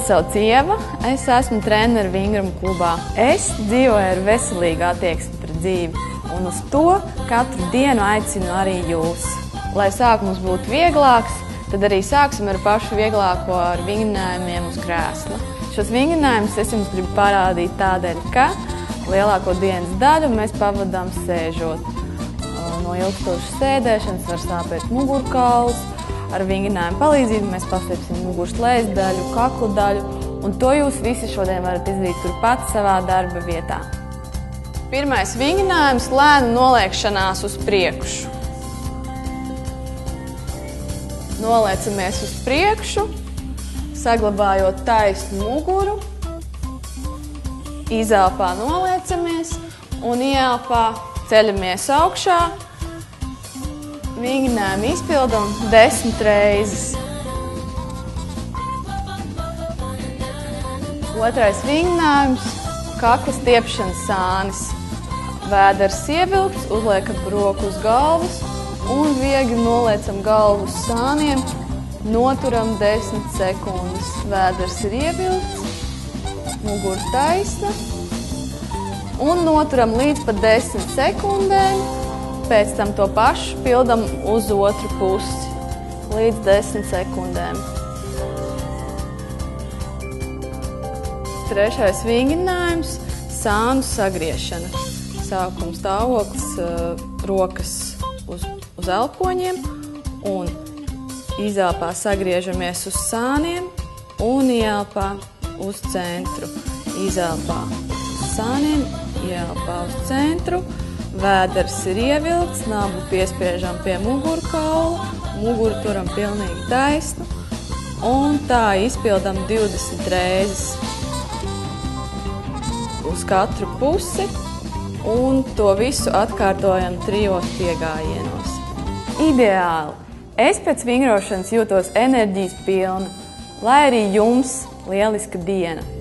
sauc Ieva, es esmu trenere Vingruma klubā. Es dzīvoju ar veselīgu attieksmi pret dzīvi, un uz to katru dienu aicinu arī jūs. Lai sākums būtu vieglāks, tad arī sāksim ar pašu vieglāko, ar vingrinājumiem uz krēsla. Šos vingrinājumus es jums gribu parādīt tādēļ, ka lielāko dienas daļu mēs pavadām sēžot. No ilgstošas sēdēšanas var sāpēt mugurkauls. Ar vingrinājumu palīdzību mēs pastiepsim muguras lejas daļu, kaklu daļu, un to jūs visi šodien varat izdarīt turpat savā darba vietā. Pirmais vingrinājums – lēna noliekšanās uz priekšu. Noliecamies uz priekšu, saglabājot taisnu muguru. Izelpā noliecamies un ieelpā ceļamies augšā. Vingrinājumu izpildam 10 reizes. Otrais vingrinājums – kakla stiepšanas sānis. Vēders ievilkts, uzliekam roku uz galvas un viegli noliecam galvu uz sāniem, noturam 10 sekundes. Vēders ir ievilkts, mugura taisna un noturam līdz pat 10 sekundēm. Pēc tam to pašu pildam uz otru pusi līdz 10 sekundēm. Trešais vingrinājums – sānu sagriešana. Sākuma stāvoklis rokas uz elpoņiem un izelpā sagriežamies uz sāniem un ieelpā uz centru. Izelpā uz sāniem, ieelpā uz centru. Vēders ir ievilkts, nabu piespiežam pie mugurkaula, muguru turam pilnīgi taisnu un tā izpildam 20 reizes uz katru pusi un to visu atkārtojam 3 piegājienos. Ideāli! Es pēc vingrošanas jūtos enerģijas pilna, lai arī jums lieliska diena!